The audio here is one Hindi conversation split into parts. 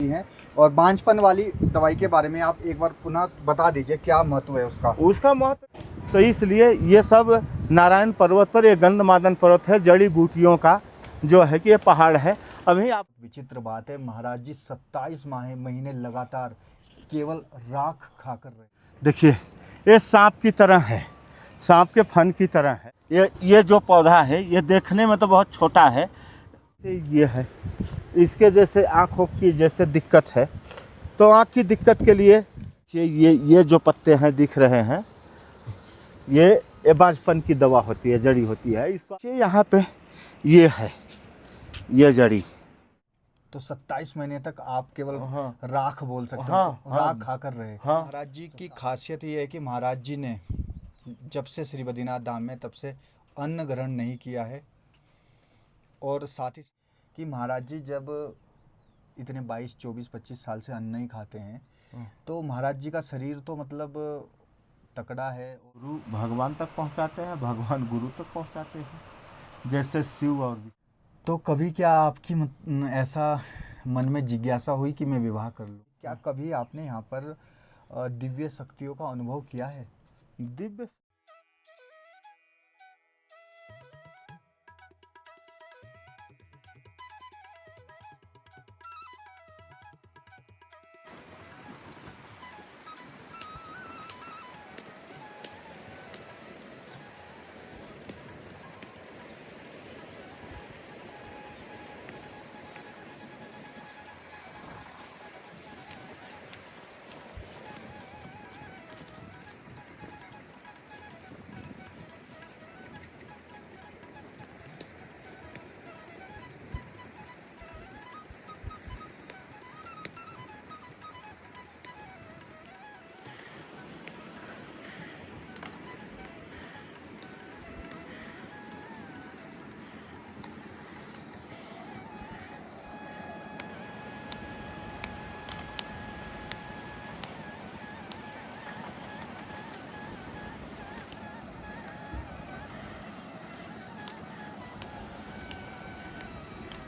हैं। और बांझपन वाली दवाई के बारे में आप एक बार पुनः बता दीजिए, क्या महत्व है उसका? उसका महत्व तो इसलिए ये सब नारायण पर्वत पर, ये गंधमादन पर्वत है, जड़ी बूटियों का जो है कि ये पहाड़ है। अभी आप विचित्र बात है, महाराज जी 27 महीने लगातार केवल राख खाकर रहे। देखिए, ये सांप की तरह है, सांप के फन की तरह है। ये जो पौधा है ये देखने में तो बहुत छोटा है, ये है इसके जैसे आँखों की जैसे दिक्कत है, तो आँख की दिक्कत के लिए ये जो पत्ते हैं दिख रहे हैं, ये बांझपन की दवा होती है, जड़ी होती है। इसको यहाँ पे ये है, ये जड़ी। तो 27 महीने तक आप केवल राख बोल सकते हाँ, हो, राख खाकर रहे। हाँ। महाराज जी की खासियत ये है कि महाराज जी ने जब से श्री बद्रीनाथ धाम में, तब से अन्न ग्रहण नहीं किया है। और साथ ही कि महाराज जी जब इतने 22, 24, 25 साल से अन्न नहीं खाते हैं, तो महाराज जी का शरीर तो मतलब तकड़ा है। गुरु भगवान तक पहुंचाते हैं, भगवान गुरु तक पहुंचाते हैं, जैसे शिव। और तो कभी क्या आपकी ऐसा मन में जिज्ञासा हुई कि मैं विवाह कर लूं? क्या कभी आपने यहाँ पर दिव्य शक्तियों का अनुभव किया है? दिव्य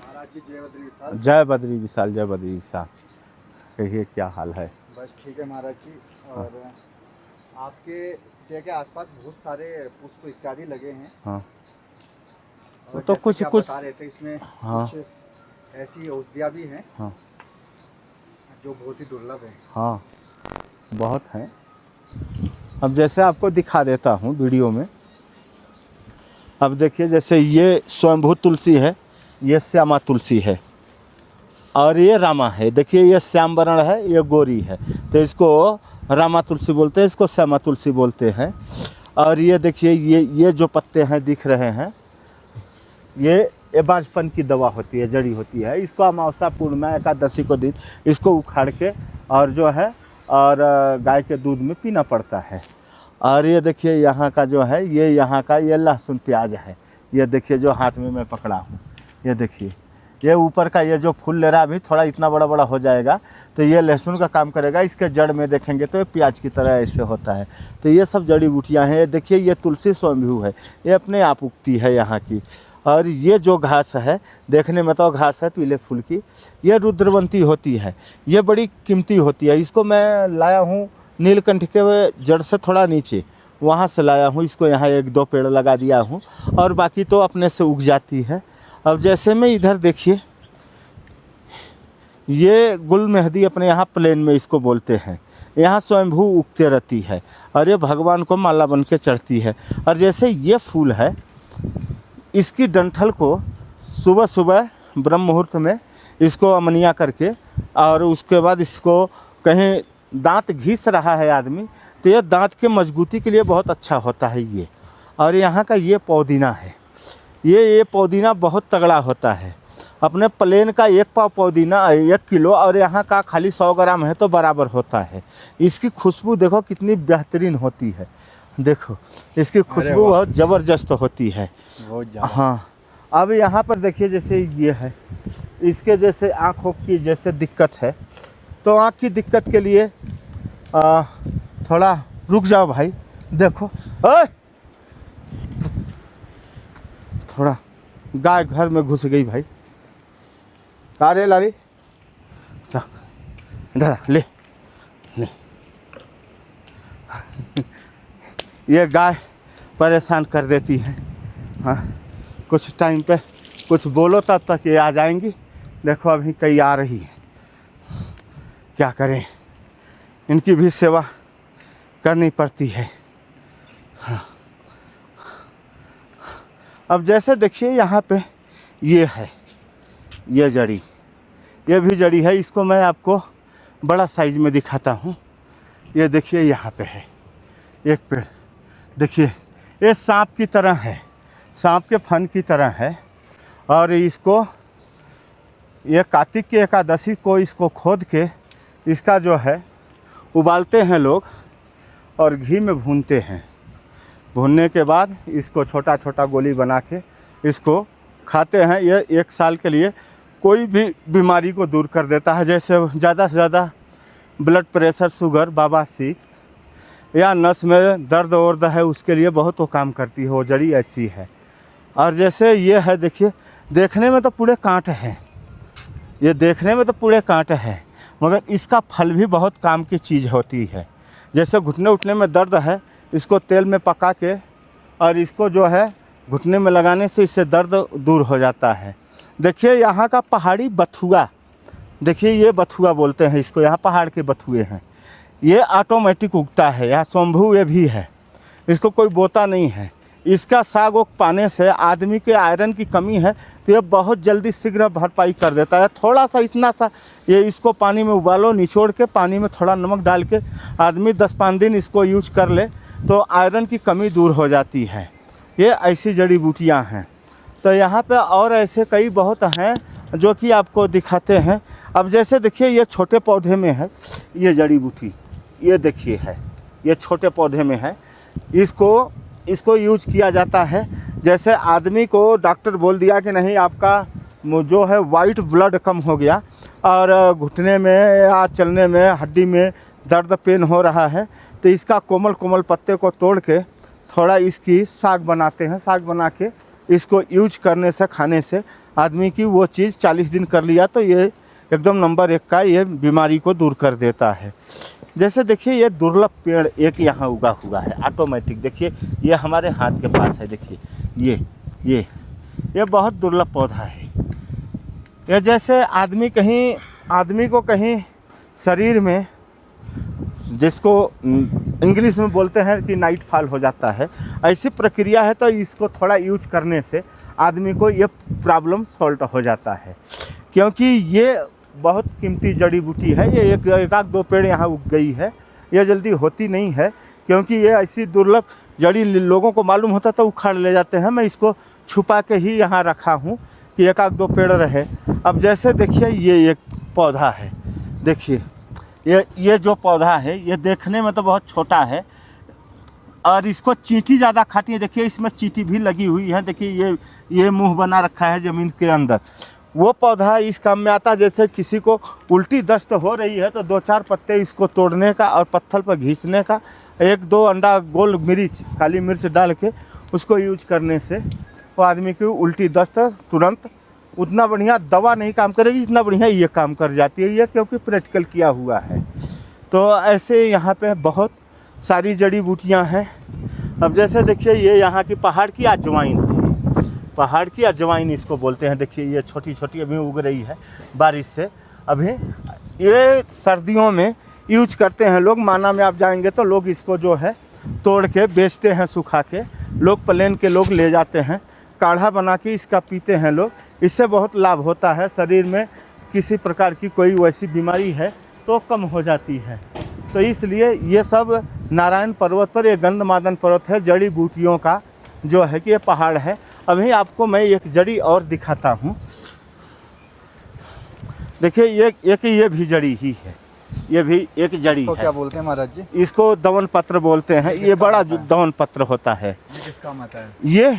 महाराज जी जय बद्री विशाल। जय बद्री विशाल, जय बद्री विशाल। कहिए क्या हाल है? बस ठीक है महाराज जी। और आपके जगह के आसपास बहुत सारे पुष्प इत्यादि लगे हैं। हाँ, और तो जैसे कुछ कि आप कुछ बता रहे थे, इसमें हाँ, कुछ ऐसी औषधियाँ भी हैं हाँ, जो बहुत ही दुर्लभ हैं। हाँ, बहुत हैं। अब जैसे आपको दिखा देता हूँ वीडियो में। अब देखिए, जैसे ये स्वयंभू तुलसी है, ये श्यामा तुलसी है, और ये रामा है। देखिए, ये श्याम वर्ण है, ये गोरी है, तो इसको रामा तुलसी बोलते हैं, इसको श्यामा तुलसी बोलते हैं। और ये देखिए, ये जो पत्ते हैं दिख रहे हैं, ये बांझपन की दवा होती है, जड़ी होती है। इसको अमावस्या पूर्णिमा एकादशी को दिन इसको उखाड़ के और जो है और गाय के दूध में पीना पड़ता है। और ये देखिए यहाँ का जो है, ये यहाँ का ये लहसुन प्याज है। ये देखिए जो हाथ में मैं पकड़ा हूँ, ये देखिए, ये ऊपर का ये जो फूल ले रहा है, अभी थोड़ा इतना बड़ा बड़ा हो जाएगा तो ये लहसुन का काम करेगा। इसके जड़ में देखेंगे तो ये प्याज की तरह ऐसे होता है। तो ये सब जड़ी बूटियाँ हैं। ये देखिए, ये तुलसी स्वयंभू है, ये अपने आप उगती है यहाँ की। और ये जो घास है, देखने में तो घास है पीले फूल की, ये रुद्रवंती होती है, ये बड़ी कीमती होती है। इसको मैं लाया हूँ नीलकंठ के जड़ से थोड़ा नीचे, वहाँ से लाया हूँ। इसको यहाँ 1-2 पेड़ लगा दिया हूँ, और बाकी तो अपने से उग जाती है। अब जैसे में इधर देखिए, ये गुल मेहंदी अपने यहाँ प्लेन में इसको बोलते हैं, यहाँ स्वयंभू उगते रहती है, और ये भगवान को माला बन के चढ़ती है। और जैसे ये फूल है, इसकी डंठल को सुबह सुबह ब्रह्म मुहूर्त में इसको अमनिया करके, और उसके बाद इसको कहीं दांत घिस रहा है आदमी, तो ये दांत के मजबूती के लिए बहुत अच्छा होता है ये। और यहाँ का ये पुदीना है, ये पुदीना बहुत तगड़ा होता है। अपने प्लेन का 1 पाव पुदीना 1 किलो, और यहाँ का खाली 100 ग्राम है तो बराबर होता है। इसकी खुशबू देखो कितनी बेहतरीन होती है, देखो इसकी खुशबू बहुत ज़बरदस्त होती है। हाँ, अब यहाँ पर देखिए, जैसे ये है, इसके जैसे आँखों की जैसे दिक्कत है, तो आँख की दिक्कत के लिए थोड़ा रुक जाओ भाई, देखो ओए, थोड़ा गाय घर में घुस गई भाई। अरे लाली इधर आ, ले ले। ये गाय परेशान कर देती है। हाँ, कुछ टाइम पे कुछ बोलो तब तक ये आ जाएंगी। देखो अभी कई आ रही है, क्या करें, इनकी भी सेवा करनी पड़ती है। हाँ। अब जैसे देखिए यहाँ पे ये है, ये जड़ी, ये भी जड़ी है। इसको मैं आपको बड़ा साइज में दिखाता हूँ। ये देखिए यहाँ पे है एक पेड़, देखिए ये सांप की तरह है, सांप के फन की तरह है। और इसको ये कार्तिक की एकादशी को इसको खोद के इसका जो है उबालते हैं लोग और घी में भूनते हैं। भूनने के बाद इसको छोटा छोटा गोली बना के इसको खाते हैं। ये 1 साल के लिए कोई भी बीमारी को दूर कर देता है, जैसे ज़्यादा से ज़्यादा ब्लड प्रेशर, शुगर, बवासीर या नस में दर्द वर्द है, उसके लिए बहुत वो काम करती है। वो जड़ी ऐसी है। और जैसे ये है, देखिए देखने में तो पूरे कांट हैं, ये देखने में तो पूरे कांट हैं, मगर इसका फल भी बहुत काम की चीज़ होती है। जैसे घुटने उठने में दर्द है, इसको तेल में पका के और इसको जो है घुटने में लगाने से इससे दर्द दूर हो जाता है। देखिए यहाँ का पहाड़ी बथुआ, देखिए ये बथुआ बोलते हैं इसको, यहाँ पहाड़ के बथुए हैं। ये ऑटोमेटिक उगता है, यहाँ स्वयंभू ये भी है, इसको कोई बोता नहीं है। इसका साग वो पाने से आदमी के आयरन की कमी है तो ये बहुत जल्दी शीघ्र भरपाई कर देता है। थोड़ा सा, इतना सा, ये इसको पानी में उबालो, निचोड़ के पानी में थोड़ा नमक डाल के आदमी 10-5 दिन इसको यूज कर ले तो आयरन की कमी दूर हो जाती है। ये ऐसी जड़ी बूटियाँ हैं। तो यहाँ पे और ऐसे कई बहुत हैं जो कि आपको दिखाते हैं। अब जैसे देखिए ये छोटे पौधे में है, ये जड़ी बूटी, ये देखिए है, ये छोटे पौधे में है। इसको यूज किया जाता है। जैसे आदमी को डॉक्टर बोल दिया कि नहीं, आपका जो है वाइट ब्लड कम हो गया और घुटने में या चलने में, हड्डी में दर्द पेन हो रहा है, तो इसका कोमल कोमल पत्ते को तोड़ के थोड़ा इसकी साग बनाते हैं। साग बना के इसको यूज करने से, खाने से आदमी की वो चीज़ 40 दिन कर लिया तो ये एकदम नंबर 1 का ये बीमारी को दूर कर देता है। जैसे देखिए ये दुर्लभ पेड़ एक यहाँ उगा हुआ है ऑटोमेटिक, देखिए ये हमारे हाथ के पास है। देखिए ये बहुत दुर्लभ पौधा है। ये जैसे आदमी को कहीं शरीर में, जिसको इंग्लिश में बोलते हैं कि नाइट फॉल हो जाता है, ऐसी प्रक्रिया है। तो इसको थोड़ा यूज करने से आदमी को ये प्रॉब्लम सॉल्व हो जाता है, क्योंकि ये बहुत कीमती जड़ी बूटी है। ये एक आध 2 पेड़ यहाँ उग गई है, ये जल्दी होती नहीं है, क्योंकि ये ऐसी दुर्लभ जड़ी लोगों को मालूम होता तो उखाड़ ले जाते हैं। मैं इसको छुपा के ही यहाँ रखा हूँ कि 1 आध 2 पेड़ रहे। अब जैसे देखिए ये एक पौधा है, देखिए ये जो पौधा है ये देखने में तो बहुत छोटा है और इसको चींटी ज़्यादा खाती है। देखिए इसमें चींटी भी लगी हुई है। देखिए ये मुंह बना रखा है ज़मीन के अंदर। वो पौधा इस काम में आता है, जैसे किसी को उल्टी दस्त हो रही है तो 2-4 पत्ते इसको तोड़ने का और पत्थर पर घिसने का, 1-2 अंडा गोल मिर्च, काली मिर्च डाल के उसको यूज करने से वो आदमी की उल्टी दस्त तुरंत उतना बढ़िया दवा नहीं काम करेगी जितना बढ़िया ये काम कर जाती है, ये क्योंकि प्रैक्टिकल किया हुआ है। तो ऐसे यहाँ पे बहुत सारी जड़ी बूटियाँ हैं। अब जैसे देखिए ये यहाँ की पहाड़ की अजवाइन है, पहाड़ की अजवाइन इसको बोलते हैं। देखिए ये छोटी छोटी अभी उग रही है बारिश से। अभी ये सर्दियों में यूज करते हैं लोग। माना में आप जाएंगे तो लोग इसको जो है तोड़ के बेचते हैं, सुखा के लोग प्लेन के लोग ले जाते हैं, काढ़ा बना के इसका पीते हैं लोग। इससे बहुत लाभ होता है। शरीर में किसी प्रकार की कोई वैसी बीमारी है तो कम हो जाती है। तो इसलिए ये सब नारायण पर्वत पर, ये गंधमादन पर्वत है, जड़ी बूटियों का जो है कि ये पहाड़ है। अभी आपको मैं एक जड़ी और दिखाता हूँ। देखिए ये भी जड़ी ही है, ये भी एक जड़ी है। क्या बोलते हैं महाराज जी? इसको दवन पत्र बोलते हैं। ये बड़ा दवन पत्र होता है। किस काम आता है? ये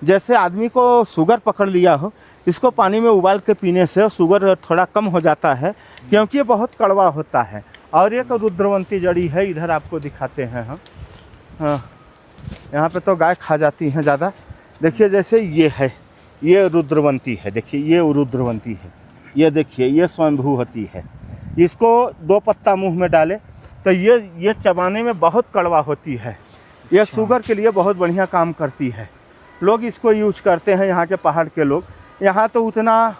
जैसे आदमी को शुगर पकड़ लिया हो, इसको पानी में उबाल के पीने से शुगर थोड़ा कम हो जाता है, क्योंकि ये बहुत कड़वा होता है। और एक रुद्रवंती जड़ी है, इधर आपको दिखाते हैं हम। हाँ, यहाँ पे तो गाय खा जाती हैं ज़्यादा। देखिए जैसे ये है, ये रुद्रवंती है। देखिए ये रुद्रवंती है, ये देखिए ये स्वयंभू होती है। इसको 2 पत्ता मुंह में डाले तो ये चबाने में बहुत कड़वा होती है। ये शुगर के लिए बहुत बढ़िया काम करती है। लोग इसको यूज करते हैं, यहाँ के पहाड़ के लोग। यहाँ तो उतना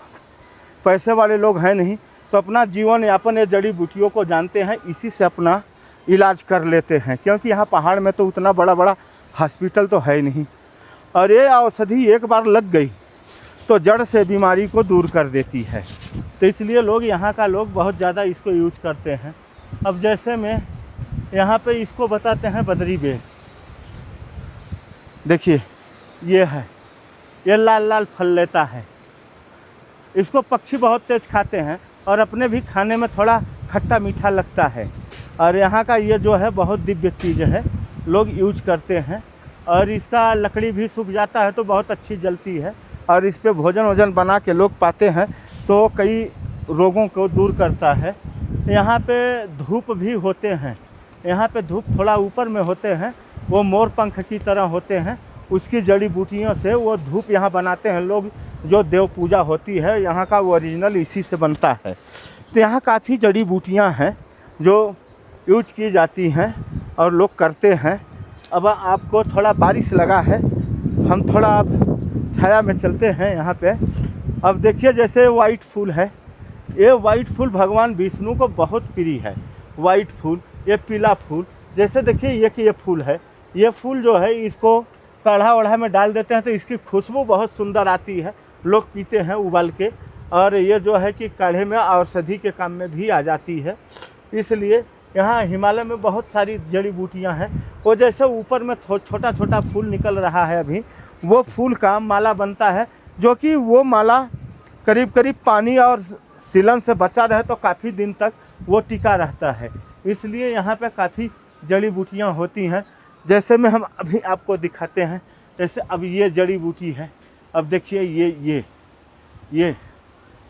पैसे वाले लोग हैं नहीं, तो अपना जीवन यापन ये जड़ी बूटियों को जानते हैं, इसी से अपना इलाज कर लेते हैं, क्योंकि यहाँ पहाड़ में तो उतना बड़ा बड़ा हॉस्पिटल तो है नहीं। और ये औषधि एक बार लग गई तो जड़ से बीमारी को दूर कर देती है, तो इसलिए लोग यहाँ का लोग बहुत ज़्यादा इसको यूज करते हैं। अब जैसे में यहाँ पे इसको बताते हैं बदरी बेल। देखिए ये है, ये लाल लाल फल लेता है। इसको पक्षी बहुत तेज खाते हैं और अपने भी खाने में थोड़ा खट्टा मीठा लगता है। और यहाँ का ये जो है बहुत दिव्य चीज़ है, लोग यूज करते हैं। और इसका लकड़ी भी सूख जाता है तो बहुत अच्छी जलती है, और इस पे भोजन वोजन बना के लोग पाते हैं तो कई रोगों को दूर करता है। यहाँ पे धूप भी होते हैं, यहाँ पे धूप थोड़ा ऊपर में होते हैं, वो मोर पंख की तरह होते हैं। उसकी जड़ी बूटियों से वो धूप यहाँ बनाते हैं लोग। जो देव पूजा होती है यहाँ का, वो ओरिजिनल इसी से बनता है। तो यहाँ काफ़ी जड़ी बूटियाँ हैं जो यूज की जाती हैं और लोग करते हैं। अब आपको थोड़ा बारिश लगा है, हम थोड़ा अब छाया में चलते हैं यहाँ पे। अब देखिए जैसे वाइट फूल है, ये वाइट फूल भगवान विष्णु को बहुत प्रिय है। वाइट फूल, ये पीला फूल, जैसे देखिए ये कि ये फूल है, ये फूल जो है इसको काढ़ा ओढ़ा में डाल देते हैं तो इसकी खुशबू बहुत सुंदर आती है, लोग पीते हैं उबाल के। और ये जो है कि काढ़े में औषधि के काम में भी आ जाती है। इसलिए यहाँ हिमालय में बहुत सारी जड़ी बूटियाँ हैं। वो जैसे ऊपर में छोटा छोटा फूल निकल रहा है अभी, वो फूल का माला बनता है, जो कि वो माला करीब करीब पानी और सीलन से बचा रहे तो काफ़ी दिन तक वो टिका रहता है। इसलिए यहाँ पे काफ़ी जड़ी बूटियाँ होती हैं। जैसे में हम अभी आपको दिखाते हैं, जैसे अब ये जड़ी बूटी है। अब देखिए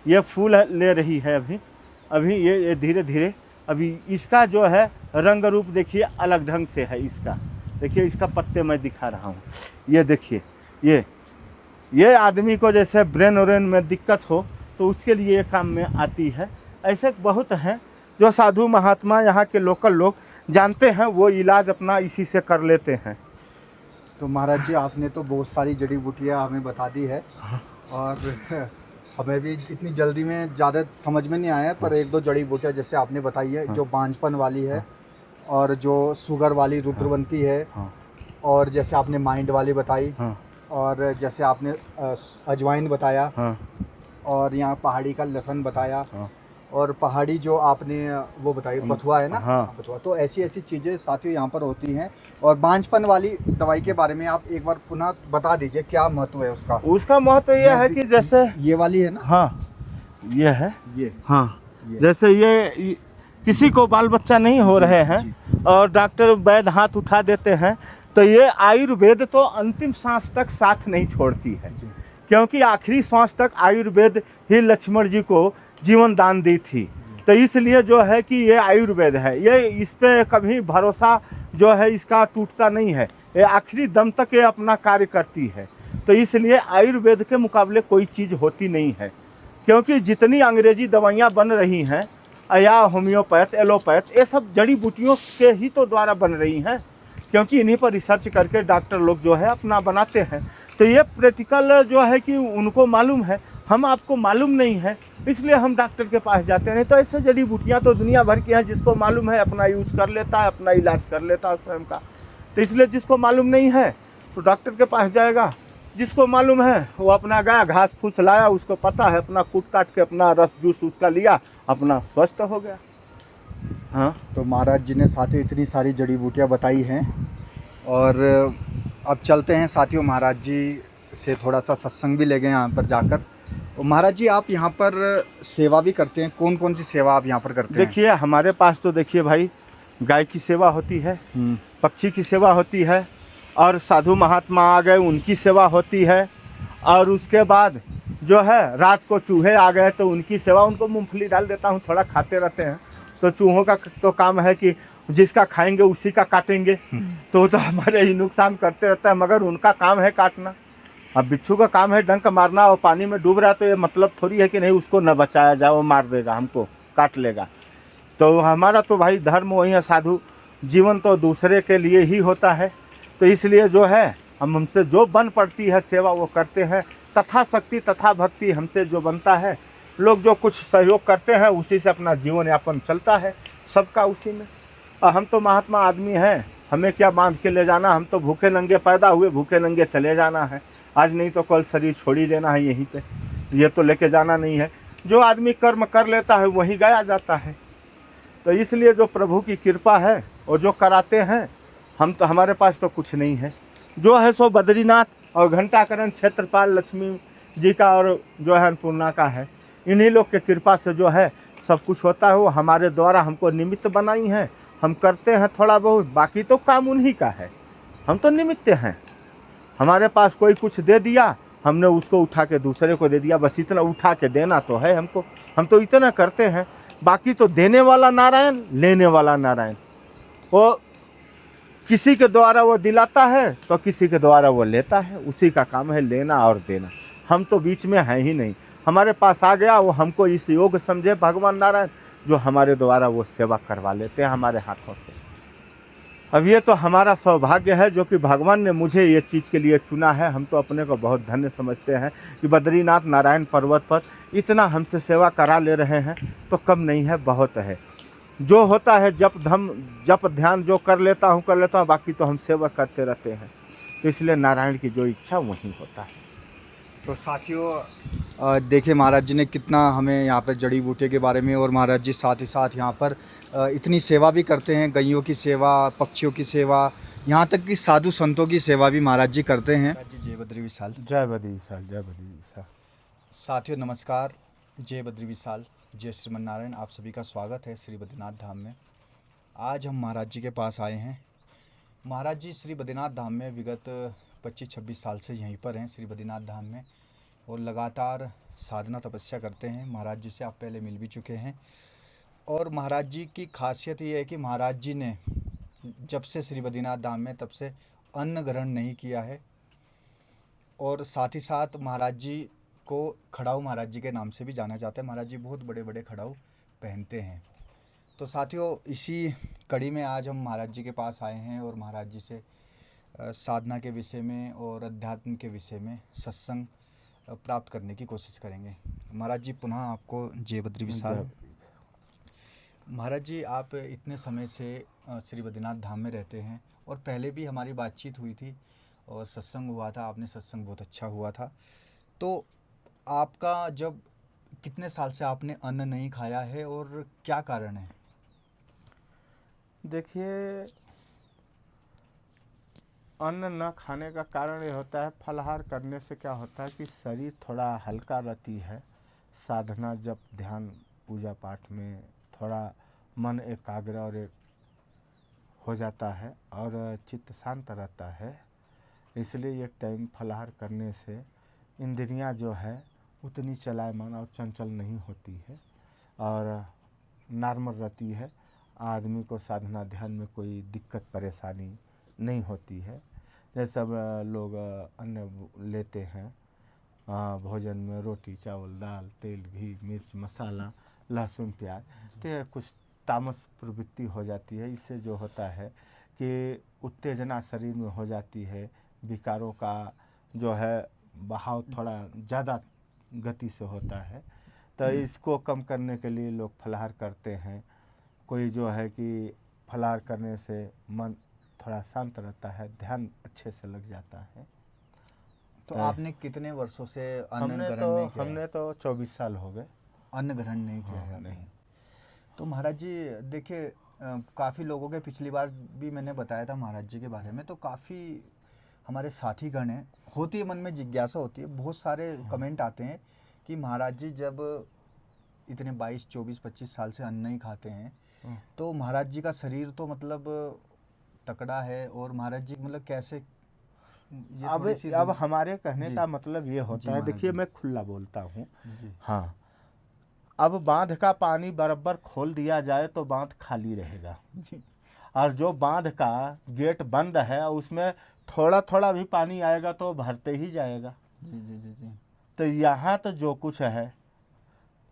ये फूल ले रही है अभी ये धीरे धीरे। अभी इसका जो है रंग रूप देखिए अलग ढंग से है इसका। देखिए इसका पत्ते मैं दिखा रहा हूँ। ये देखिए ये आदमी को जैसे ब्रेन व्रेन में दिक्कत हो तो उसके लिए ये काम में आती है। ऐसे बहुत हैं जो साधु महात्मा यहाँ के लोकल लोग जानते हैं, वो इलाज अपना इसी से कर लेते हैं। तो महाराज जी आपने तो बहुत सारी जड़ी बूटियाँ हमें बता दी है, और हमें भी इतनी जल्दी में ज़्यादा समझ में नहीं आया, पर एक दो जड़ी बूटियाँ जैसे आपने बताई है, जो बांझपन वाली है, और जो शुगर वाली रुद्रवंती है, और जैसे आपने माइंड वाली बताई, और जैसे आपने अजवाइन बताया, और यहाँ पहाड़ी का लहसुन बताया, और पहाड़ी जो आपने वो बताई बथुआ है ना, बथुआ। तो ऐसी ऐसी चीज़ें साथियों यहाँ पर होती हैं। और बांझपन वाली दवाई के बारे में आप एक बार पुनः बता दीजिए, क्या महत्व है उसका? उसका महत्व ये है कि जैसे ये वाली है ना, हाँ ये है, ये जैसे ये किसी को बाल बच्चा नहीं हो रहे हैं और डॉक्टर वैद्य हाथ उठा देते हैं, तो ये आयुर्वेद तो अंतिम सांस तक साथ नहीं छोड़ती है, क्योंकि आखिरी सांस तक आयुर्वेद ही लक्ष्मण जी को जीवन दान दी थी। तो इसलिए जो है कि ये आयुर्वेद है, ये इस पे कभी भरोसा जो है इसका टूटता नहीं है, ये आखिरी दम तक ये अपना कार्य करती है। तो इसलिए आयुर्वेद के मुकाबले कोई चीज़ होती नहीं है, क्योंकि जितनी अंग्रेजी दवाइयाँ बन रही हैं या होम्योपैथ एलोपैथ, ये सब जड़ी बूटियों के ही तो द्वारा बन रही हैं, क्योंकि इन्हीं पर रिसर्च करके डॉक्टर लोग जो है अपना बनाते हैं। तो ये प्रैक्टिकल जो है कि उनको मालूम है, हम आपको मालूम नहीं है, इसलिए हम डॉक्टर के पास जाते हैं। तो ऐसे जड़ी बूटियाँ तो दुनिया भर की हैं, जिसको मालूम है अपना यूज कर लेता है, अपना इलाज कर लेता है स्वयं का। तो इसलिए जिसको मालूम नहीं है तो डॉक्टर के पास जाएगा, जिसको मालूम है वो अपना गया, घास फूस लाया, उसको पता है, अपना कूट काट के अपना रस जूस उसका लिया, अपना स्वस्थ हो गया। हाँ, तो महाराज जी ने साथियों इतनी सारी जड़ी बूटियाँ बताई हैं, और अब चलते हैं साथियों, महाराज जी से थोड़ा सा सत्संग भी ले गए यहाँ पर जाकर। और महाराज जी आप यहाँ पर सेवा भी करते हैं, कौन कौन सी सेवा आप यहाँ पर करते हैं? देखिए हमारे पास तो देखिए भाई, गाय की सेवा होती है, पक्षी की सेवा होती है, और साधु महात्मा आ गए उनकी सेवा होती है, और उसके बाद जो है रात को चूहे आ गए तो उनकी सेवा, उनको मूंगफली डाल देता हूँ, थोड़ा खाते रहते हैं। तो चूहों का तो काम है कि जिसका खाएंगे उसी का काटेंगे, तो हमारे ही नुकसान करते रहता है, मगर उनका काम है काटना। अब बिच्छू का काम है डंक मारना, और पानी में डूब रहा है तो ये मतलब थोड़ी है कि नहीं उसको न बचाया जाए, वो मार देगा, हमको काट लेगा। तो हमारा तो भाई धर्म वही है, साधु जीवन तो दूसरे के लिए ही होता है। तो इसलिए जो है हमसे जो बन पड़ती है सेवा वो करते हैं। तथा शक्ति तथा भक्ति हमसे जो बनता है, लोग जो कुछ सहयोग करते हैं उसी से अपना जीवन यापन चलता है, सबका उसी में। और हम तो महात्मा आदमी हैं, हमें क्या बांध के ले जाना, हम तो भूखे नंगे पैदा हुए, भूखे नंगे चले जाना है। आज नहीं तो कल शरीर छोड़ ही देना है यहीं पे, ये तो लेके जाना नहीं है। जो आदमी कर्म कर लेता है वहीं गया जाता है। तो इसलिए जो प्रभु की कृपा है और जो कराते हैं, हम तो हमारे पास तो कुछ नहीं है। जो है सो बद्रीनाथ और घंटाकरण क्षेत्रपाल लक्ष्मी जी का और जो है अन्नपूर्णा का है। इन्हीं लोग के कृपा से जो है सब कुछ होता है। वो हमारे द्वारा हमको निमित्त बनाई हैं, हम करते हैं थोड़ा बहुत, बाकी तो काम उन्हीं का है, हम तो निमित्त हैं। हमारे पास कोई कुछ दे दिया, हमने उसको उठा के दूसरे को दे दिया, बस इतना उठा के देना तो है हमको, हम तो इतना करते हैं। बाकी तो देने वाला नारायण, लेने वाला नारायण। वो किसी के द्वारा वो दिलाता है तो किसी के द्वारा वो लेता है, उसी का काम है लेना और देना। हम तो बीच में हैं ही नहीं। हमारे पास आ गया वो हमको इस योग समझे भगवान नारायण, जो हमारे द्वारा वो सेवा करवा लेते हैं हमारे हाथों से। अब ये तो हमारा सौभाग्य है जो कि भगवान ने मुझे ये चीज़ के लिए चुना है। हम तो अपने को बहुत धन्य समझते हैं कि बद्रीनाथ नारायण पर्वत पर इतना हमसे सेवा करा ले रहे हैं, तो कम नहीं है, बहुत है। जो होता है जप ध्यान जो कर लेता हूँ, बाकी तो हम सेवा करते रहते हैं। तो इसलिए नारायण की जो इच्छा वही होता है। तो साथियों देखिए महाराज जी ने कितना हमें यहाँ पर जड़ी बूटी के बारे में, और महाराज जी साथ ही साथ यहाँ पर इतनी सेवा भी करते हैं, गैयों की सेवा, पक्षियों की सेवा, यहाँ तक कि साधु संतों की सेवा भी महाराज जी करते हैं। जी जय बद्री विशाल। जय बद्री विशाल, जय बद्री विशाल। साथियों नमस्कार, जय बद्री विशाल, जय श्रीमन नारायण। आप सभी का स्वागत है श्री बद्रीनाथ धाम में। आज हम महाराज जी के पास आए हैं। महाराज जी श्री बद्रीनाथ धाम में विगत 25-26 साल से यहीं पर हैं श्री बद्रीनाथ धाम में, और लगातार साधना तपस्या करते हैं। महाराज जी से आप पहले मिल भी चुके हैं। और महाराज जी की खासियत ये है कि महाराज जी ने जब से श्री बद्रीनाथ धाम में, तब से अन्न ग्रहण नहीं किया है। और साथ ही साथ महाराज जी को खड़ाऊ महाराज जी के नाम से भी जाना जाता है। महाराज जी बहुत बड़े बड़े खड़ाऊ पहनते हैं। तो साथियों इसी कड़ी में आज हम महाराज जी के पास आए हैं और महाराज जी से साधना के विषय में और अध्यात्म के विषय में सत्संग प्राप्त करने की कोशिश करेंगे। महाराज जी पुनः आपको जय बद्री विशाल। महाराज जी आप इतने समय से श्री बद्रीनाथ धाम में रहते हैं, और पहले भी हमारी बातचीत हुई थी और सत्संग हुआ था, आपने सत्संग बहुत अच्छा हुआ था। तो आपका जब कितने साल से आपने अन्न नहीं खाया है और क्या कारण है? देखिए, अन्न न खाने का कारण ये होता है, फलाहार करने से क्या होता है कि शरीर थोड़ा हल्का रहती है। साधना जब ध्यान पूजा पाठ में थोड़ा मन एकाग्र और एक हो जाता है और चित्त शांत रहता है। इसलिए एक टाइम फलाहार करने से इंद्रियां जो है उतनी चलायमान और चंचल नहीं होती है और नॉर्मल रहती है। आदमी को साधना ध्यान में कोई दिक्कत परेशानी नहीं होती है। जैसे सब लोग अन्न लेते हैं, भोजन में रोटी चावल दाल तेल घी मिर्च मसाला लहसुन प्याज, तो कुछ तामस प्रवृत्ति हो जाती है। इससे जो होता है कि उत्तेजना शरीर में हो जाती है, विकारों का जो है बहाव थोड़ा ज़्यादा गति से होता है। तो इसको कम करने के लिए लोग फलाहार करते हैं। कोई जो है कि फलाहार करने से मन थोड़ा शांत रहता है, ध्यान अच्छे से लग जाता है। तो आपने कितने वर्षों से अन्न ग्रहण नहीं किया? हमने तो 24 साल हो गए अन्न ग्रहण नहीं किया है नहीं। तो महाराज जी देखिए, काफ़ी लोगों के पिछली बार भी मैंने बताया था महाराज जी के बारे में, तो काफ़ी हमारे साथी गण हैं, होती है मन में जिज्ञासा होती है, बहुत सारे कमेंट आते हैं कि महाराज जी जब इतने 22, 24, 25 साल से अन्न नहीं खाते हैं, तो महाराज जी का शरीर तो मतलब तकड़ा है, और महाराज जी मतलब कैसे ये अब हमारे कहने का मतलब ये होता है, देखिए मैं खुला बोलता हूँ। हाँ, अब बांध का पानी बराबर खोल दिया जाए तो बांध खाली रहेगा जी। और जो बांध का गेट बंद है उसमें थोड़ा थोड़ा भी पानी आएगा तो भरते ही जाएगा जी जी जी जी। तो यहाँ तो जो कुछ है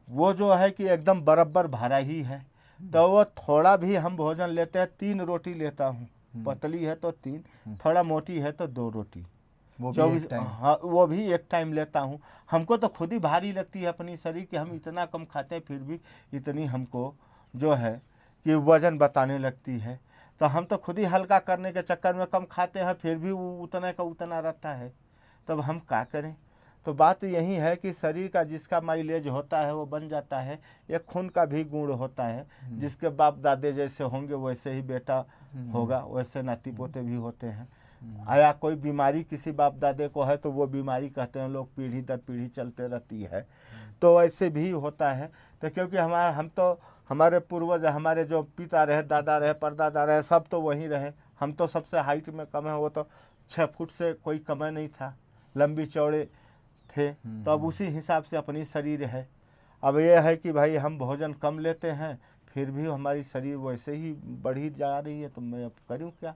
वो जो है कि एकदम बराबर भरा ही है। तो वो थोड़ा भी हम भोजन लेते हैं 3 रोटी लेता हूँ, पतली है तो 3, थोड़ा मोटी है तो 2 रोटी, वो भी 24। एक टाइम। हाँ, वो भी एक टाइम लेता हूँ। हमको तो खुद ही भारी लगती है अपनी शरीर कि हम इतना कम खाते हैं, फिर भी इतनी हमको जो है कि वजन बताने लगती है। तो हम तो खुद ही हल्का करने के चक्कर में कम खाते हैं, फिर भी वो उतना का उतना रहता है। तब हम क्या करें? तो बात यही है कि शरीर का जिसका माइलेज होता है वो बन जाता है। एक खून का भी गुण होता है, जिसके बाप दादे जैसे होंगे वैसे ही बेटा होगा, वैसे नाती पोते भी होते हैं। आया कोई बीमारी किसी बाप दादे को है तो वो बीमारी कहते हैं लोग पीढ़ी दर पीढ़ी चलते रहती है, तो ऐसे भी होता है। तो क्योंकि हम तो हमारे पूर्वज, हमारे जो पिता रहे, दादा रहे, परदादा रहे, सब तो वहीं रहे। हम तो सबसे हाइट में कम है, वो तो 6 फुट से कोई कम नहीं था, लंबी चौड़े थे। तो अब उसी हिसाब से अपनी शरीर है। अब ये है कि भाई हम भोजन कम लेते हैं, फिर भी हमारी शरीर वैसे ही बढ़ी जा रही है, तो मैं अब करूँ क्या?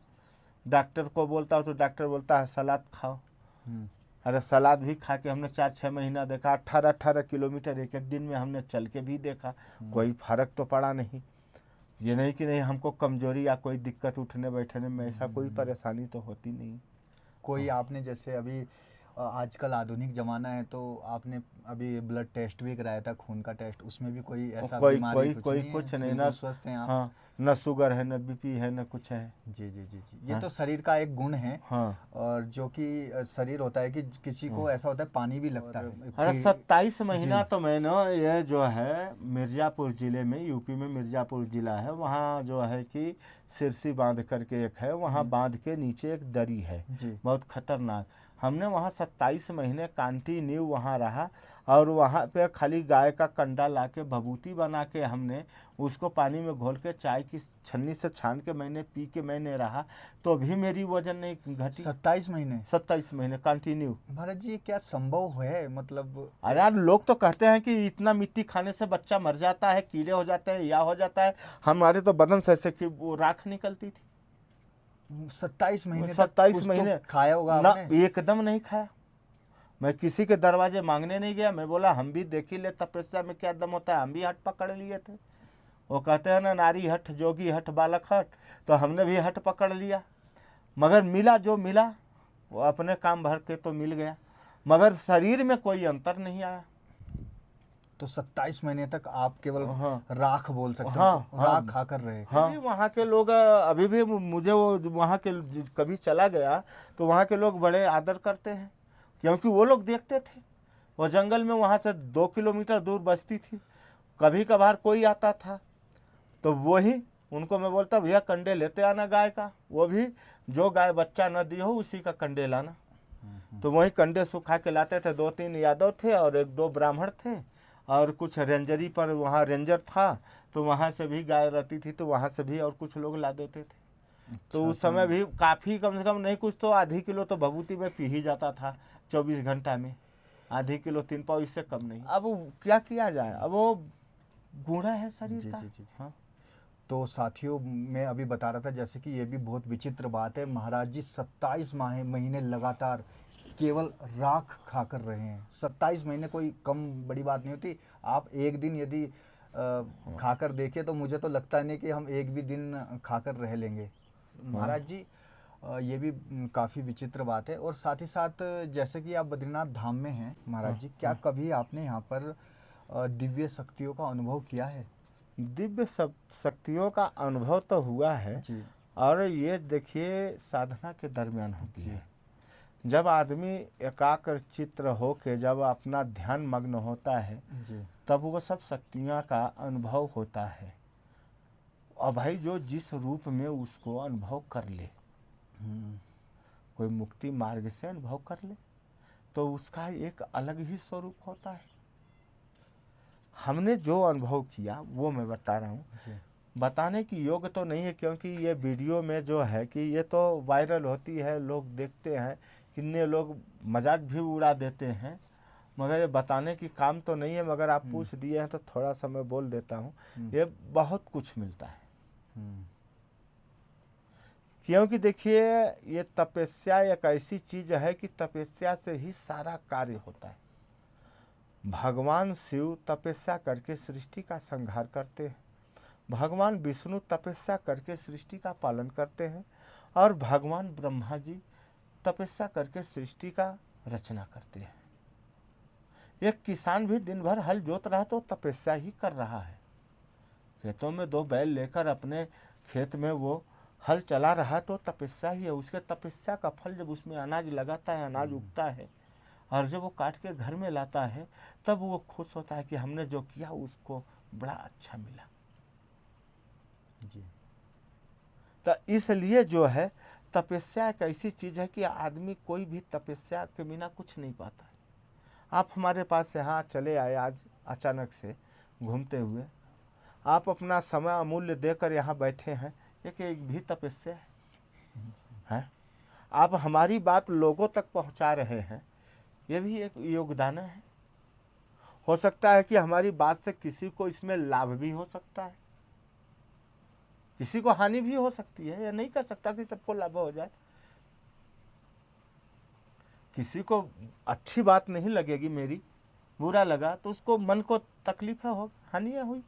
डॉक्टर को बोलता हूँ तो डॉक्टर बोलता है सलाद खाओ। अरे सलाद भी खा के हमने 4-6 महीना देखा, 18-18 किलोमीटर एक एक दिन में हमने चल के भी देखा, कोई फर्क तो पड़ा नहीं। ये नहीं कि नहीं हमको कमजोरी या कोई दिक्कत उठने बैठने में, ऐसा कोई परेशानी तो होती नहीं। कोई आपने जैसे अभी आजकल आधुनिक ज़माना है, तो आपने अभी ब्लड टेस्ट भी कराया था, खून का टेस्ट, उसमें भी कोई ऐसा बीमारी कुछ नहीं है? कुछ नहीं, बिल्कुल ना स्वस्थ हैं आप? हाँ, न शुगर है, न बीपी है, न कुछ है। जी जी जी जी, ये हाँ। तो शरीर का एक गुण है। हाँ। और जो कि शरीर होता है कि किसी को ऐसा होता है पानी भी लगता है। अरे फिर 27 महीना जी। तो मैंने ये जो है मिर्ज़ापुर ज़िले में, यूपी में मिर्ज़ापुर ज़िला है, वहाँ जो है कि सिरसी बांध करके एक है, वहाँ बांध के नीचे एक दरी है, जी। बहुत खतरनाक। हमने वहाँ 27 महीने कंटिन्यू वहाँ रहा, और वहाँ पे खाली गाय का कंडा ला के भभूति बना के हमने उसको पानी में घोल के चाय की छन्नी से छान के मैंने पी के मैंने रहा, तो भी मेरी वजन नहीं घटी। 27 महीने? 27 महीने कंटिन्यू। महाराज जी, ये क्या संभव है? मतलब अरे यार, लोग तो कहते हैं कि इतना मिट्टी खाने से बच्चा मर जाता है, कीड़े हो जाते हैं, या हो जाता है। हमारे तो बदन से ऐसे कि वो राख निकलती थी। 27 महीने तक 27 कुछ महीने तो खाया होगा ना, आपने? एकदम नहीं खाया। मैं किसी के दरवाजे मांगने नहीं गया, मैं बोला हम भी देख ही ले तपस्या में क्या दम होता है, हम भी हट पकड़ लिए थे। वो कहते हैं ना, नारी हट, जोगी हट, बालक हट, तो हमने भी हट पकड़ लिया। मगर मिला जो मिला वो अपने काम भर के तो मिल गया, मगर शरीर में कोई अंतर नहीं आया। तो 27 महीने तक आप केवल हाँ। राख बोल सकते हाँ, हो, हाँ। राख खा कर रहे? हाँ, वहाँ के लोग अभी भी मुझे, वो वहाँ के कभी चला गया तो वहाँ के लोग बड़े आदर करते हैं, क्योंकि वो लोग देखते थे। वो जंगल में वहाँ से 2 किलोमीटर दूर बस्ती थी, कभी कभार कोई आता था तो वही उनको मैं बोलता, भैया कंडे लेते आना गाय का, वो भी जो गाय बच्चा न दी हो उसी का कंडे लाना। तो वही कंडे सुखा के लाते थे। 2-3 यादव थे और 1-2 ब्राह्मण थे, और कुछ रेंजरी पर वहाँ रेंजर था, तो वहाँ से भी गाय रहती थी, तो वहाँ से भी और कुछ लोग ला देते थे। तो उस समय भी काफ़ी, कम से कम नहीं कुछ तो आधी किलो तो भभूति में पी ही जाता था 24 घंटा में, आधी किलो 3 पाव, इससे कम नहीं। अब क्या किया जाए, अब वो गुणा है शरीर जी का। जी जी जी। हाँ। तो साथियों, मैं अभी बता रहा था जैसे कि ये भी बहुत विचित्र बात है, महाराज जी 27 महीने लगातार केवल राख खा कर रहे हैं। 27 महीने कोई कम बड़ी बात नहीं होती। आप एक दिन यदि खाकर देखें तो मुझे तो लगता नहीं कि हम एक भी दिन खाकर रह लेंगे। महाराज जी, ये भी काफ़ी विचित्र बात है। और साथ ही साथ जैसे कि आप बद्रीनाथ धाम में हैं महाराज जी, क्या कभी आपने यहाँ पर दिव्य शक्तियों का अनुभव किया है? दिव्य शक्तियों का अनुभव तो हुआ है जी। और ये देखिए साधना के दरमियान होती है। जब आदमी एकाग्र चित्र हो के जब अपना ध्यान मग्न होता है जी। तब वो सब शक्तियाँ का अनुभव होता है। और भाई जो जिस रूप में उसको अनुभव कर ले, कोई मुक्ति मार्ग से अनुभव कर ले तो उसका एक अलग ही स्वरूप होता है। हमने जो अनुभव किया वो मैं बता रहा हूँ, बताने की योग्य तो नहीं है, क्योंकि ये वीडियो में जो है कि ये तो वायरल होती है, लोग देखते हैं, कितने लोग मजाक भी उड़ा देते हैं, मगर ये बताने की काम तो नहीं है। मगर आप पूछ दिए हैं तो थोड़ा सा मैं बोल देता हूँ। ये बहुत कुछ मिलता है, क्योंकि देखिए ये तपस्या एक ऐसी चीज है कि तपस्या से ही सारा कार्य होता है। भगवान शिव तपस्या करके सृष्टि का संहार करते हैं, भगवान विष्णु तपस्या करके सृष्टि का पालन करते हैं और भगवान ब्रह्मा जी तपस्या करके सृष्टि का रचना करते हैं। एक किसान भी दिन भर हल जोत रहा है तो तपस्या ही कर रहा है। खेतों में 2 बैल लेकर अपने खेत में वो हल चला रहा है तो तपस्या ही है। उसके तपस्या का फल जब उसमें अनाज लगाता है, अनाज उगता है और जब वो काट के घर में लाता है तब वो खुश होता है कि हमने जो किया उसको बड़ा अच्छा मिला। जी। तो इसलिए जो है तपस्या एक ऐसी चीज़ है कि आदमी कोई भी तपस्या के बिना कुछ नहीं पाता है। आप हमारे पास यहाँ चले आए आज अचानक से घूमते हुए, आप अपना समय अमूल्य देकर यहाँ बैठे हैं, एक भी तपस्या है। आप हमारी बात लोगों तक पहुँचा रहे हैं, ये भी एक योगदान है। हो सकता है कि हमारी बात से किसी को इसमें लाभ भी हो सकता है, किसी को हानि भी हो सकती है। यह नहीं कर सकता कि सबको लाभ हो जाए। किसी को अच्छी बात नहीं लगेगी मेरी, बुरा लगा तो उसको मन को तकलीफ है, हो हानि है हुई।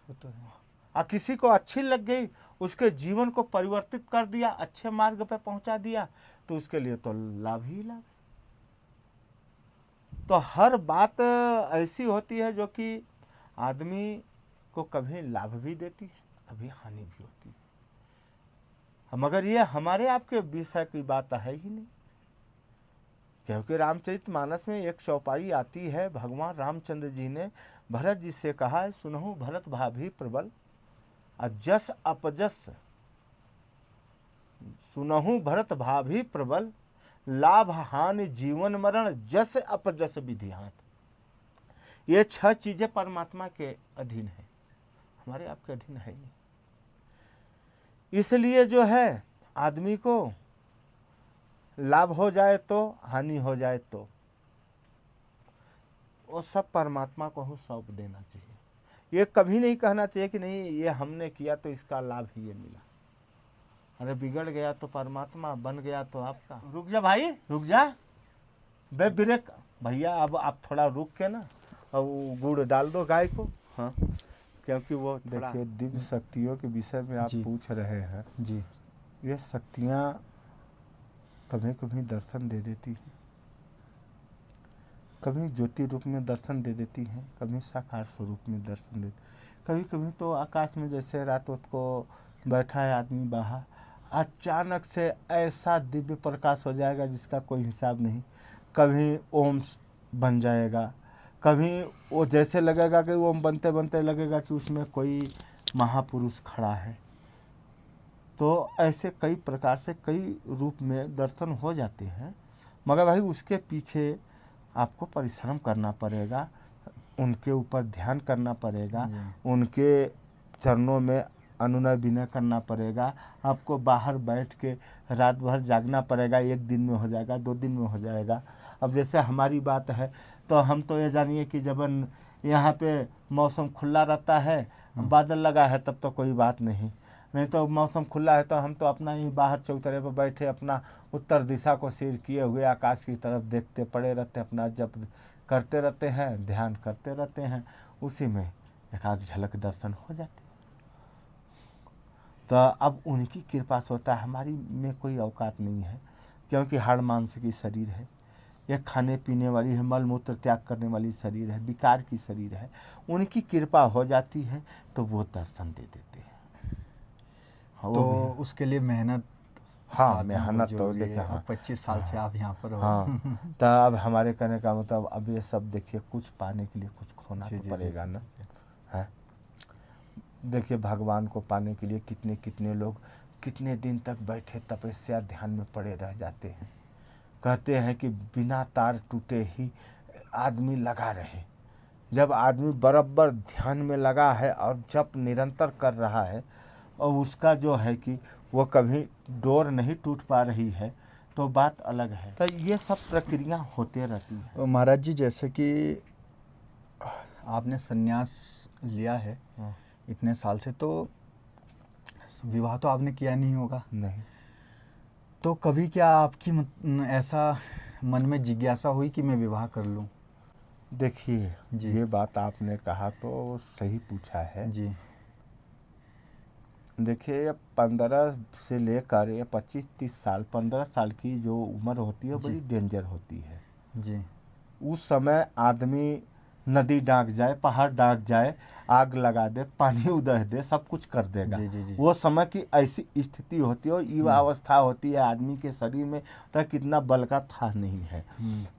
वो तो है। और किसी को अच्छी लग गई, उसके जीवन को परिवर्तित कर दिया, अच्छे मार्ग पे पहुंचा दिया, तो उसके लिए तो लाभ ही लाभ है। तो हर बात ऐसी होती है जो कि आदमी को कभी लाभ भी देती है, कभी हानि भी होती है। मगर ये हमारे आपके विषय की बात है ही नहीं, क्योंकि रामचरितमानस में एक चौपाई आती है। भगवान रामचंद्र जी ने भरत जी से कहा है, सुनहु भरत भाभी प्रबल जस अपजस, सुनहु भरत भाभी प्रबल लाभ हानि जीवन मरण जस अपजस विधिहात। ये 6 चीजें परमात्मा के अधीन है, हमारे आपके अधीन है नहीं। इसलिए जो है आदमी को लाभ हो जाए तो हानि हो जाए तो वो सब परमात्मा को ही सौंप देना चाहिए। ये कभी नहीं कहना चाहिए कि नहीं ये हमने किया तो इसका लाभ ही ये मिला। अरे बिगड़ गया तो परमात्मा, बन गया तो आपका। रुक जा भाई, रुक जा बे ब्रेक भैया, अब आप थोड़ा रुक के ना और गुड़ डाल दो गाय को। हाँ, क्योंकि वो देखिए दिव्य शक्तियों के विषय में आप पूछ रहे हैं जी। ये शक्तियाँ कभी कभी दर्शन दे देती हैं, कभी ज्योति रूप में दर्शन दे देती हैं, कभी साकार स्वरूप में दर्शन देती। कभी कभी तो आकाश में जैसे रात को बैठा है आदमी बाहर, अचानक से ऐसा दिव्य प्रकाश हो जाएगा जिसका कोई हिसाब नहीं। कभी ओम बन जाएगा, कभी वो जैसे लगेगा कि ओम बनते बनते लगेगा कि उसमें कोई महापुरुष खड़ा है। तो ऐसे कई प्रकार से कई रूप में दर्शन हो जाते हैं, मगर भाई उसके पीछे आपको परिश्रम करना पड़ेगा, उनके ऊपर ध्यान करना पड़ेगा, उनके चरणों में अनुनय विनय करना पड़ेगा। आपको बाहर बैठ के रात भर जागना पड़ेगा। 1 दिन में हो जाएगा, 2 दिन में हो जाएगा। अब जैसे हमारी बात है तो हम तो ये जानिए कि जब यहाँ पे मौसम खुला रहता है, बादल लगा है तब तो कोई बात नहीं तो मौसम खुला है तो हम तो अपना ही बाहर चौतरे पर बैठे अपना उत्तर दिशा को सिर किए हुए आकाश की तरफ देखते पड़े रहते, अपना जप करते रहते हैं, ध्यान करते रहते हैं, उसी में एक आध झलक दर्शन हो जाती है। तो अब उनकी कृपा से होता है, हमारी में कोई औकात नहीं है, क्योंकि हाड़ मांस की शरीर है, यह खाने पीने वाली है, मल मूत्र त्याग करने वाली शरीर है, विकार की शरीर है। उनकी कृपा हो जाती है तो वो दर्शन दे देते हैं। तो उसके लिए मेहनत, हाँ मेहनत तो देखिए, हाँ 25 साल से आप यहाँ पर हो। हाँ तो अब हमारे कहने का मतलब अब ये सब देखिए कुछ पाने के लिए कुछ खोना तो पड़ेगा ना। है देखिए भगवान को पाने के लिए कितने कितने लोग कितने दिन तक बैठे तपस्या ध्यान में पड़े रह जाते हैं। कहते हैं कि बिना तार टूटे ही आदमी लगा रहे। जब आदमी बराबर ध्यान में लगा है और जप निरंतर कर रहा है और उसका जो है कि वो कभी डोर नहीं टूट पा रही है तो बात अलग है। तो ये सब प्रक्रिया होते रहती है। महाराज जी जैसे कि आपने संन्यास लिया है इतने साल से, तो विवाह तो आपने किया नहीं होगा? नहीं। तो कभी क्या आपकी ऐसा मन में जिज्ञासा हुई कि मैं विवाह कर लूं? देखिए जी। ये बात आपने कहा तो सही पूछा है। जी। देखिए ये 15 से लेकर ये 25-30 साल 15 साल की जो उम्र होती है जी। बड़ी डेंजर होती है। जी। उस समय आदमी नदी डांक जाए, पहाड़ डांक जाए, आग लगा दे, पानी उदह दे, सब कुछ कर देगा। जी। जी। जी। वो समय की ऐसी स्थिति होती है और युवा अवस्था होती है आदमी के शरीर में, तो कितना बल का था नहीं है।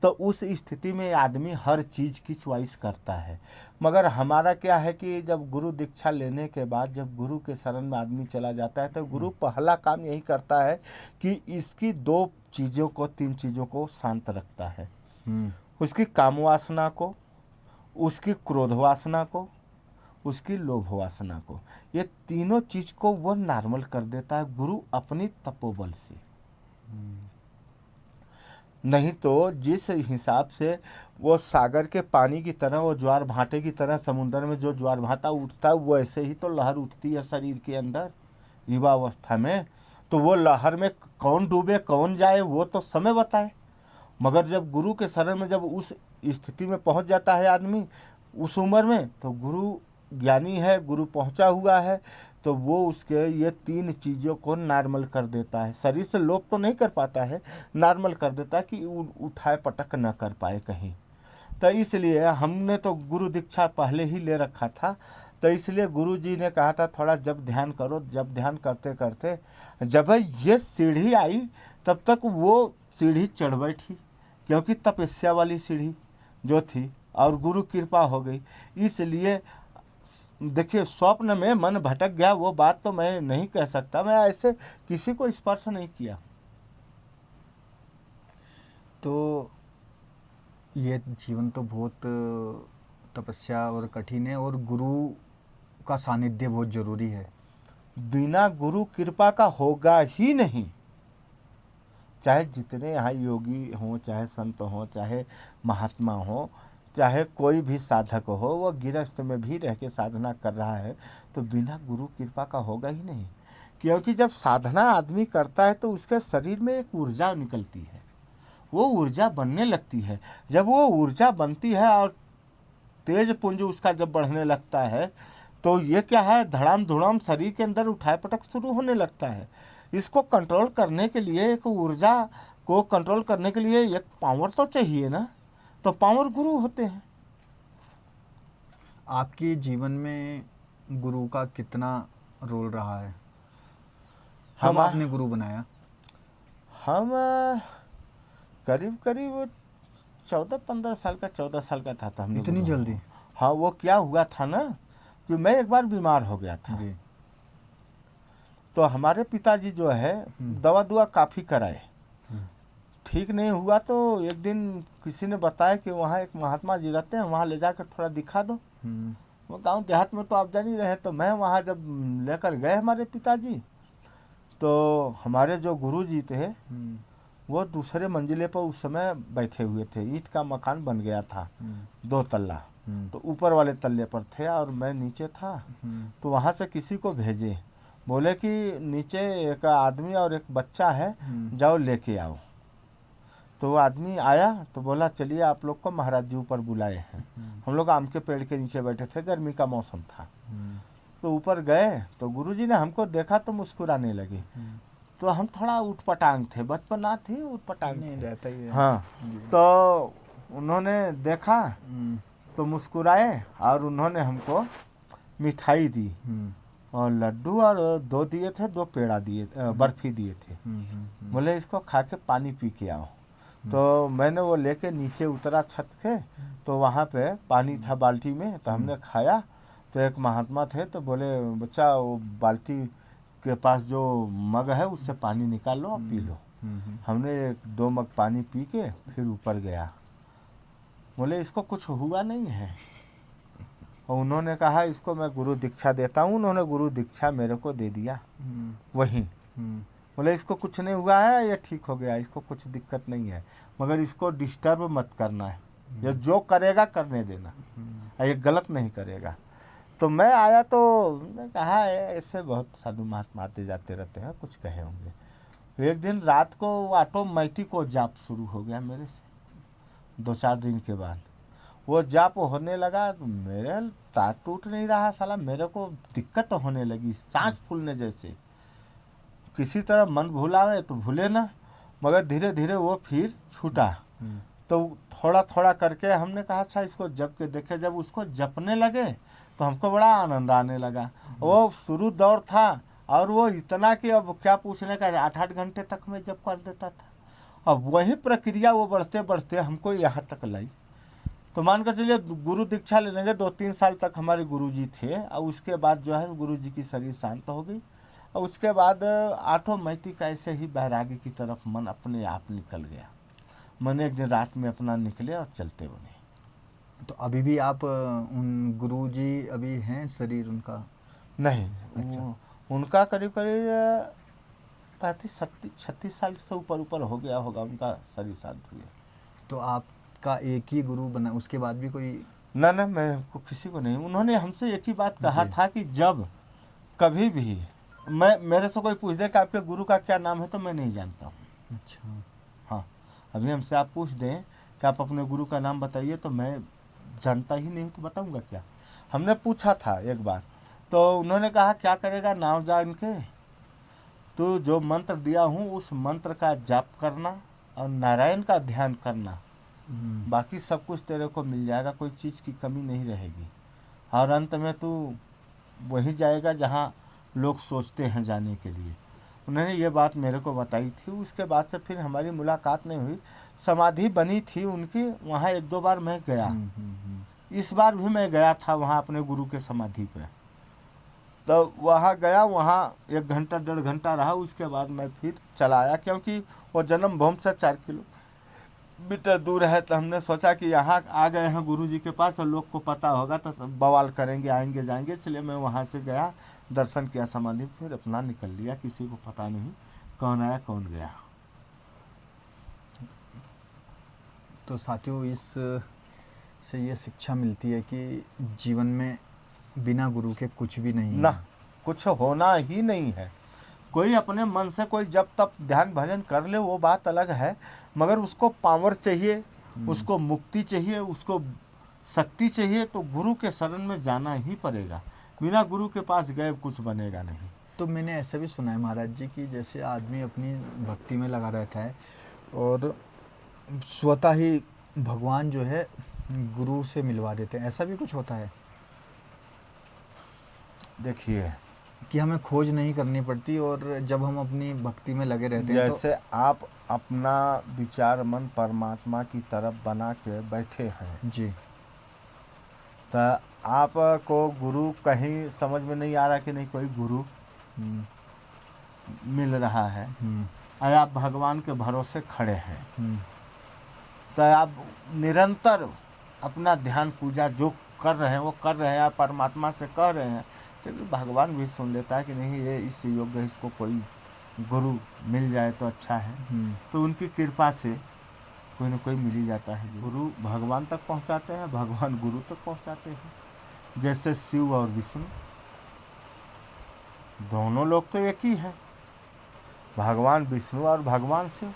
तो उस स्थिति में आदमी हर चीज़ की चॉइस करता है। मगर हमारा क्या है कि जब गुरु दीक्षा लेने के बाद जब गुरु के शरण में आदमी चला जाता है तो गुरु पहला काम यही करता है कि इसकी 2 चीज़ों को 3 चीज़ों को शांत रखता है। उसकी काम वासना को, उसकी क्रोध वासना को, उसकी लोभ वासना को, ये तीनों चीज को वो नॉर्मल कर देता है गुरु अपनी तपोबल से। नहीं तो जिस हिसाब से वो सागर के पानी की तरह, वो ज्वार भाटे की तरह समुद्र में जो ज्वार भाटा उठता है वैसे ही तो लहर उठती है शरीर के अंदर युवा अवस्था में। तो वो लहर में कौन डूबे कौन जाए वो तो समय बताए। मगर जब गुरु के शरण में जब उस स्थिति में पहुंच जाता है आदमी उस उम्र में, तो गुरु ज्ञानी है, गुरु पहुंचा हुआ है, तो वो उसके ये 3 चीज़ों को नॉर्मल कर देता है। शरीर से लोप तो नहीं कर पाता है, नॉर्मल कर देता है कि उठाए पटक न कर पाए कहीं। तो इसलिए हमने तो गुरु दीक्षा पहले ही ले रखा था, तो इसलिए गुरु जी ने कहा था थोड़ा जब ध्यान करो। जब ध्यान करते करते जब ये सीढ़ी आई तब तक वो सीढ़ी चढ़ बैठी, क्योंकि तपस्या वाली सीढ़ी जो थी और गुरु कृपा हो गई। इसलिए देखिए स्वप्न में मन भटक गया वो बात तो मैं नहीं कह सकता, मैं ऐसे किसी को स्पर्श नहीं किया। तो ये जीवन तो बहुत तपस्या और कठिन है, और गुरु का सानिध्य बहुत जरूरी है। बिना गुरु कृपा का होगा ही नहीं। चाहे जितने यहाँ योगी हों, चाहे संत हों, चाहे महात्मा हों, चाहे कोई भी साधक हो, वो गृहस्थ में भी रह के साधना कर रहा है, तो बिना गुरु कृपा का होगा ही नहीं। क्योंकि जब साधना आदमी करता है तो उसके शरीर में एक ऊर्जा निकलती है, वो ऊर्जा बनने लगती है। जब वो ऊर्जा बनती है और तेज पुंज उसका जब बढ़ने लगता है, तो ये क्या है, धड़ाम धुड़ाम शरीर के अंदर उठाए पटक शुरू होने लगता है। इसको कंट्रोल करने के लिए, एक ऊर्जा को कंट्रोल करने के लिए एक पावर तो चाहिए ना, तो पावर गुरु होते हैं। आपके जीवन में गुरु का कितना रोल रहा है? कब आपने गुरु बनाया? हम करीब करीब 14-15 साल का, 14 साल का था हमने। इतनी जल्दी? हाँ, वो क्या हुआ था ना कि मैं एक बार बीमार हो गया था जी। तो हमारे पिताजी जो है दवा दुआ काफ़ी कराए, ठीक नहीं हुआ। तो एक दिन किसी ने बताया कि वहाँ एक महात्मा जी रहते हैं, वहाँ ले जाकर थोड़ा दिखा दो। वो गांव देहात में तो आप जान ही रहे। तो मैं वहाँ जब लेकर गए हमारे पिताजी, तो हमारे जो गुरु जी थे वो दूसरे मंजिले पर उस समय बैठे हुए थे। ईंट का मकान बन गया था 2 तल्ला, तो ऊपर वाले तल्ले पर थे और मैं नीचे था। तो वहाँ से किसी को भेजे, बोले कि नीचे एक आदमी और एक बच्चा है, जाओ लेके आओ। तो वो आदमी आया तो बोला चलिए आप लोग को महाराज जी ऊपर बुलाए हैं। हम लोग आम के पेड़ के नीचे बैठे थे, गर्मी का मौसम था। तो ऊपर गए तो गुरुजी ने हमको देखा तो मुस्कुराने लगे। तो हम थोड़ा उठपटांग थे, बचपना थी, उठपटांग थे। रहता ही है। हाँ, तो उन्होंने देखा तो मुस्कुराए और उन्होंने हमको मिठाई दी और लड्डू और 2 दिए थे, 2 पेड़ा दिए, बर्फी दिए थे। बोले इसको खा के पानी पी के आओ। तो मैंने वो लेके नीचे उतरा छत के, तो वहाँ पे पानी था बाल्टी में, तो हमने खाया। तो एक महात्मा थे तो बोले बच्चा वो बाल्टी के पास जो मग है उससे पानी निकाल लो और पी लो। हमने 2 मग पानी पी के फिर ऊपर गया। बोले इसको कुछ हुआ नहीं है। और उन्होंने कहा इसको मैं गुरु दीक्षा देता हूँ। उन्होंने गुरु दीक्षा मेरे को दे दिया वहीं। बोले इसको कुछ नहीं हुआ है, ये ठीक हो गया, इसको कुछ दिक्कत नहीं है, मगर इसको डिस्टर्ब मत करना है, ये जो करेगा करने देना, ये गलत नहीं करेगा। तो मैं आया तो मैं कहा ऐसे बहुत साधु महात्मा आते जाते रहते हैं, कुछ कहे होंगे। तो एक दिन रात को ऑटोमेटिक को जाप शुरू हो गया मेरे से 2-4 दिन के बाद। वो जाप होने लगा तो मेरे तार टूट नहीं रहा साला, मेरे को दिक्कत होने लगी, सांस फूलने जैसे। किसी तरह मन भुलावे तो भूले ना, मगर धीरे धीरे वो फिर छूटा। तो थोड़ा थोड़ा करके हमने कहा अच्छा इसको जप के देखे। जब उसको जपने लगे तो हमको बड़ा आनंद आने लगा। वो शुरू दौर था और वो इतना कि अब क्या पूछने का, 8-8 घंटे तक मैं जप कर देता था। अब वही प्रक्रिया वो बढ़ते बढ़ते हमको यहाँ तक लाई। तो मान कर चलिए गुरु दीक्षा लेने के 2-3 साल तक हमारे गुरुजी थे, और उसके बाद जो है गुरुजी की शरीर शांत हो गई, और उसके बाद ऑटोमेटिक ऐसे ही बैरागी की तरफ मन अपने आप निकल गया। मन एक दिन रात में अपना निकले और चलते बने। तो अभी भी आप उन गुरुजी अभी हैं, शरीर उनका? नहीं, अच्छा। उनका करीब करीब 35-36 साल से ऊपर हो गया होगा उनका शरीर शांत हुए। तो आपका एक ही गुरु बना, उसके बाद भी कोई? ना मैं किसी को नहीं। उन्होंने हमसे एक ही बात कहा जी। था कि जब कभी भी मेरे से कोई पूछ दे कि आपके गुरु का क्या नाम है तो मैं नहीं जानता हूँ। अच्छा। हाँ, अभी हमसे आप पूछ दें कि आप अपने गुरु का नाम बताइए तो मैं जानता ही नहीं तो बताऊंगा क्या। हमने पूछा था एक बार, तो उन्होंने कहा क्या करेगा, नाम जान के तो जो मंत्र दिया हूँ उस मंत्र का जाप करना और नारायण का ध्यान करना, बाकी सब कुछ तेरे को मिल जाएगा, कोई चीज़ की कमी नहीं रहेगी। और अंत में तू वही जाएगा जहाँ लोग सोचते हैं जाने के लिए। उन्होंने ये बात मेरे को बताई थी। उसके बाद से फिर हमारी मुलाकात नहीं हुई। समाधि बनी थी उनकी, वहाँ 1-2 बार मैं गया। इस बार भी मैं गया था वहाँ अपने गुरु के समाधि पे। तो वहाँ गया, वहाँ 1 घंटा 1.5 घंटा रहा। उसके बाद मैं फिर चला आया, क्योंकि वो जन्मभूमि से 4 किलोमीटर दूर है। तो हमने सोचा कि यहाँ आ गए हैं गुरु जी के पास और लोग को पता होगा तो सब बवाल करेंगे, आएंगे जाएंगे। इसलिए मैं वहाँ से गया, दर्शन किया, समाधि, फिर अपना निकल लिया। किसी को पता नहीं कौन आया कौन गया। तो साथियों, इस से ये शिक्षा मिलती है कि जीवन में बिना गुरु के कुछ भी नहीं ना, है। कुछ होना ही नहीं है। कोई अपने मन से कोई जब तब ध्यान भजन कर ले वो बात अलग है, मगर उसको पावर चाहिए, उसको मुक्ति चाहिए, उसको शक्ति चाहिए, तो गुरु के शरण में जाना ही पड़ेगा। बिना गुरु के पास गए कुछ बनेगा नहीं। तो मैंने ऐसा भी सुना है महाराज जी कि जैसे आदमी अपनी भक्ति में लगा रहता है और स्वतः ही भगवान जो है गुरु से मिलवा देते हैं, ऐसा भी कुछ होता है? देखिए, कि हमें खोज नहीं करनी पड़ती और जब हम अपनी भक्ति में लगे रहते हैं जैसे आप अपना विचार मन परमात्मा की तरफ बना के बैठे हैं जी, तो आपको गुरु कहीं समझ में नहीं आ रहा कि नहीं कोई गुरु मिल रहा है, और आप भगवान के भरोसे खड़े हैं, तो आप निरंतर अपना ध्यान पूजा जो कर रहे हैं वो कर रहे हैं, आप परमात्मा से कह रहे हैं, तो भगवान भी सुन लेता है कि नहीं ये इस योग्य, इसको कोई गुरु मिल जाए तो अच्छा है। तो उनकी कृपा से कोई न कोई मिल ही जाता है। गुरु भगवान तक पहुंचाते हैं, भगवान गुरु तक पहुंचाते हैं। जैसे शिव और विष्णु दोनों लोग तो एक ही है, भगवान विष्णु और भगवान शिव।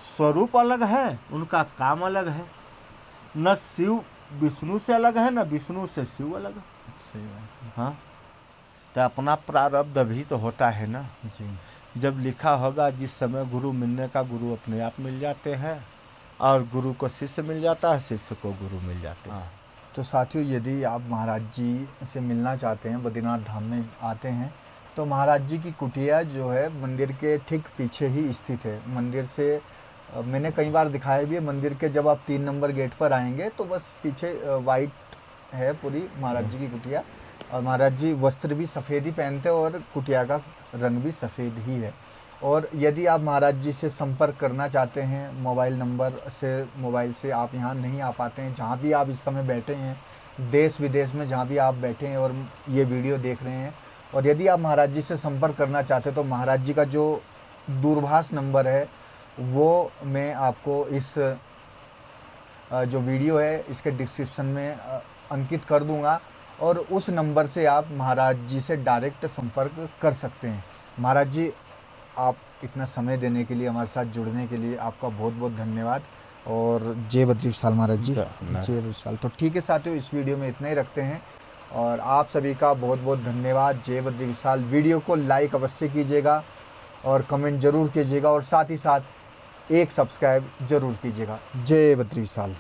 स्वरूप अलग है, उनका काम अलग है। न शिव विष्णु से अलग है, न विष्णु से शिव अलग है। सही बात। हाँ, तो अपना प्रारब्ध भी तो होता है ना जी। जब लिखा होगा जिस समय गुरु मिलने का, गुरु अपने आप मिल जाते हैं, और गुरु को शिष्य मिल जाता है, शिष्य को गुरु मिल जाते हैं। तो साथियों, यदि आप महाराज जी से मिलना चाहते हैं, बद्रीनाथ धाम में आते हैं, तो महाराज जी की कुटिया जो है मंदिर के ठीक पीछे ही स्थित है। मंदिर से मैंने कई बार दिखाया भी है, मंदिर के जब आप 3 नंबर गेट पर आएंगे तो बस पीछे वाइट है पूरी महाराज जी की कुटिया, और महाराज जी वस्त्र भी सफ़ेद ही पहनते हैं और कुटिया का रंग भी सफ़ेद ही है। और यदि आप महाराज जी से संपर्क करना चाहते हैं मोबाइल से आप यहाँ नहीं आ पाते हैं, जहाँ भी आप इस समय बैठे हैं, देश विदेश में जहाँ भी आप बैठे हैं और ये वीडियो देख रहे हैं, और यदि आप महाराज जी से संपर्क करना चाहते हैं तो महाराज जी का जो दूरभाष नंबर है वो मैं आपको इस जो वीडियो है इसके डिस्क्रिप्शन में अंकित कर दूंगा, और उस नंबर से आप महाराज जी से डायरेक्ट संपर्क कर सकते हैं। महाराज जी, आप इतना समय देने के लिए, हमारे साथ जुड़ने के लिए आपका बहुत बहुत धन्यवाद। और जय बद्री विशाल महाराज जी, जय जय विशाल। तो ठीक है साथियों, इस वीडियो में इतना ही रखते हैं और आप सभी का बहुत बहुत धन्यवाद। जय बद्री विशाल। वीडियो को लाइक अवश्य कीजिएगा और कमेंट जरूर कीजिएगा और साथ ही साथ एक सब्सक्राइब जरूर कीजिएगा। जय बद्री विशाल।